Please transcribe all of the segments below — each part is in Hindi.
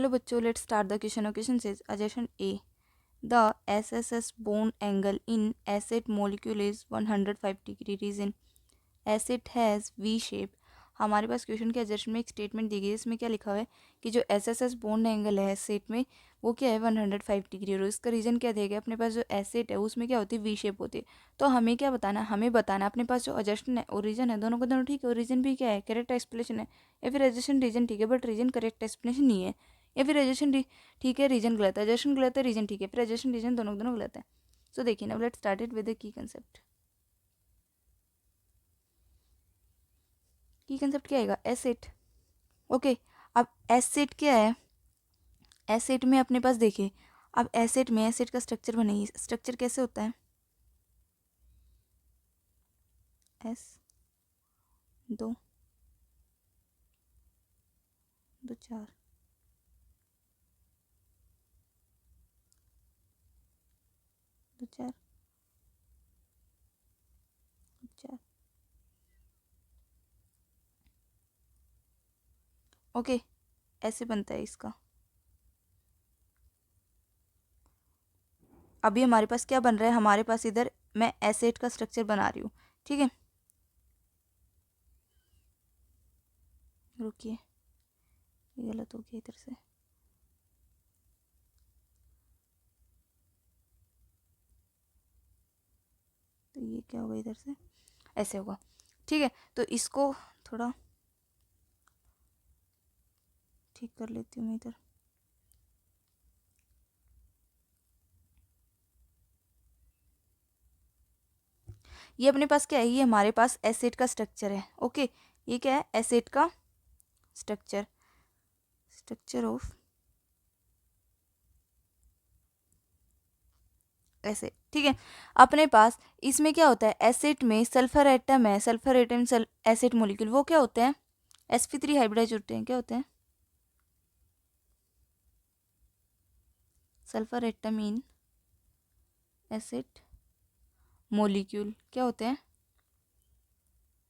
हेलो बच्चों, let's start the question. Question says suggestion A. The SSS bond angle in acid molecule is 105 degree. Reason. Acid has V shape. हमारे पास क्वेश्चन के एडजस्टमेंट में एक स्टेटमेंट दी गई है. इसमें क्या लिखा हुआ है कि जो एसएसएस बॉन्ड एंगल है एसिड में वो क्या है 105 डिग्री. और इसका रीजन क्या देगा. अपने पास जो एसिड है उसमें क्या होती है वी शेप होती है. तो हमें क्या बताना है, हमें बताना अपने पास जो एडजस्टमेंट है और रीजन है दोनों का दोनों ठीक है. और रीजन भी क्या है करेक्ट एक्सप्लेनेशन है. या फिर एडजस्टमेंट रीजन ठीक है बट रीजन करेक्ट एक्सप्लेनेशन नहीं है. या फिर एडजस्टमेंट ठीक है रीजन गलत है, एडजस्टमेंट गलत है रीजन ठीक है, फिर एडजस्टमेंट रीजन दोनों दोनों गलत है. सो देखिए ना, let's start it with the key concept. की कंसेप्ट क्या आएगा एसिड. ओके. अब एसिड क्या है, एसिड में अपने पास देखिए. अब एसिड में एसिड का स्ट्रक्चर बनेगी. स्ट्रक्चर कैसे होता है एस 2 2 4 2 4 4. ओके. ऐसे बनता है इसका. अभी हमारे पास क्या बन रहा है, हमारे पास इधर मैं एसिड का स्ट्रक्चर बना रही हूँ. ठीक है, रुकिए ये गलत हो गया इधर से. तो ये क्या होगा इधर से ऐसे होगा. ठीक है, तो इसको थोड़ा ठीक कर लेती हूँ मैं इधर. ये अपने पास क्या है, ये हमारे पास एसिड का स्ट्रक्चर है. ओके. ये क्या है एसिड का स्ट्रक्चर. स्ट्रक्चर ऑफ ऐसे. ठीक है, अपने पास इसमें क्या होता है एसिड में सल्फर एटम है. सल्फर एटम एसिड मोलिक्यूल वो क्या होते हैं sp3 हाइब्रिडाइज होते हैं. क्या होते हैं sulphur atom in acid molecule क्या होते हैं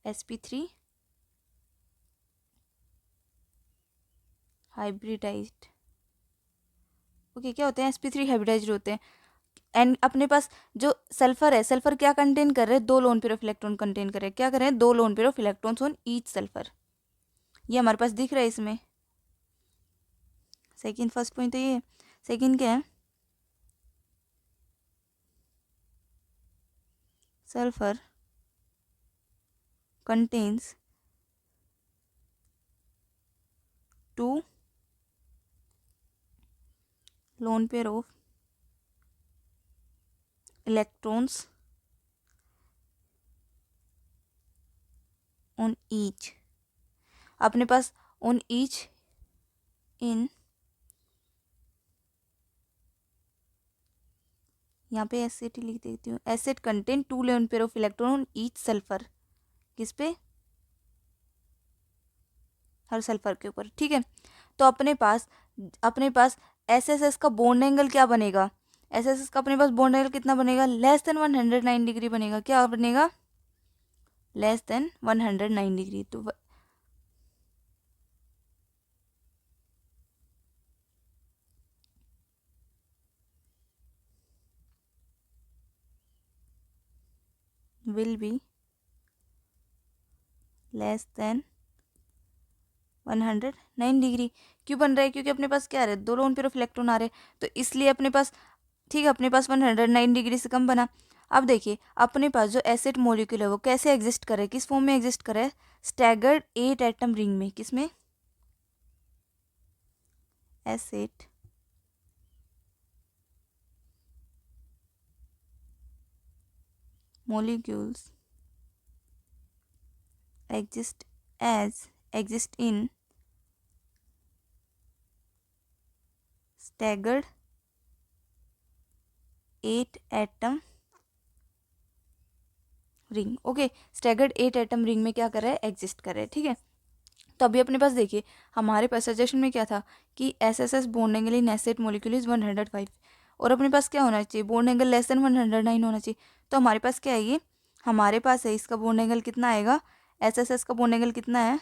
sp3 हाइब्रिडाइज्ड. ओके. क्या होते हैं sp3 हाइब्रिडाइज्ड होते हैं. एंड अपने पास जो सल्फर है, सल्फर क्या कंटेन कर रहे हैं, 2 lone pair of electron contain कर रहे हैं. क्या कर रहे हैं 2 lone pair of electrons on each sulphur. ये हमारे पास दिख रहा है इसमें. सेकंड फर्स्ट पॉइंट तो ये है. सेकंड क्या है sulfur contains 2 lone pair of electrons on each. अपने पास on each in यहाँ पे एसिड लिख देती हूँ. Acid contain 2 lone pair of electron on each sulphur. किस पे हर सल्फर के ऊपर. ठीक है, तो अपने पास एसएसएस का बॉन्ड एंगल क्या बनेगा. एसएसएस का अपने पास बॉन्ड एंगल कितना बनेगा लेस देन 109 डिग्री बनेगा. क्या बनेगा लेस देन 109 डिग्री. तो will be less than 109 degree. क्यों बन रहा है, क्योंकि अपने पास क्या आ रहा है 2 लोन पेयर ऑफ इलेक्ट्रॉन आ रहे हैं. तो इसलिए अपने पास ठीक है अपने पास 109 डिग्री से कम बना. अब देखिए अपने पास जो एसिड मॉलिक्यूल है वो कैसे एग्जिस्ट करे, किस फॉर्म में एग्जिस्ट करे स्टैगर्ड 8 एटम रिंग में. किसमें acid molecules exist in staggered 8 atom ring. Okay, staggered 8 atom ring में क्या कर रहा है एग्जिस्ट कर रहा है. ठीक है, तो अभी अपने पास देखिए हमारे पास सजेशन में क्या था कि SSS bond angle in acid molecule is 105 और अपने पास क्या होना चाहिए बॉन्ड एंगल लेस देन 109 होना चाहिए. तो हमारे पास क्या है ये हमारे पास है इसका बॉन्ड एंगल कितना आएगा एसएसएस का बॉन्ड एंगल कितना है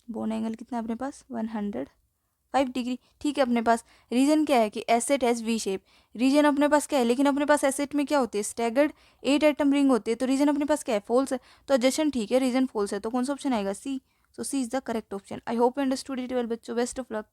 बोन एंगल कितना है अपने पास 105 डिग्री। ठीक है, अपने पास रीजन क्या है कि asset has V shape. Reason अपने पास क्या है, लेकिन अपने पास एसेट में क्या होती है, स्टैगर्ड 8 एटम रिंग होती है, तो रीजन अपने पास क्या है, फॉल्स है। तो एडजेसेंट ठीक है, रीजन फॉल्स है, तो कौन सा ऑप्शन आएगा, C. So C is the correct option. I hope you understood it well बच्चों, बेस्ट ऑफ लक।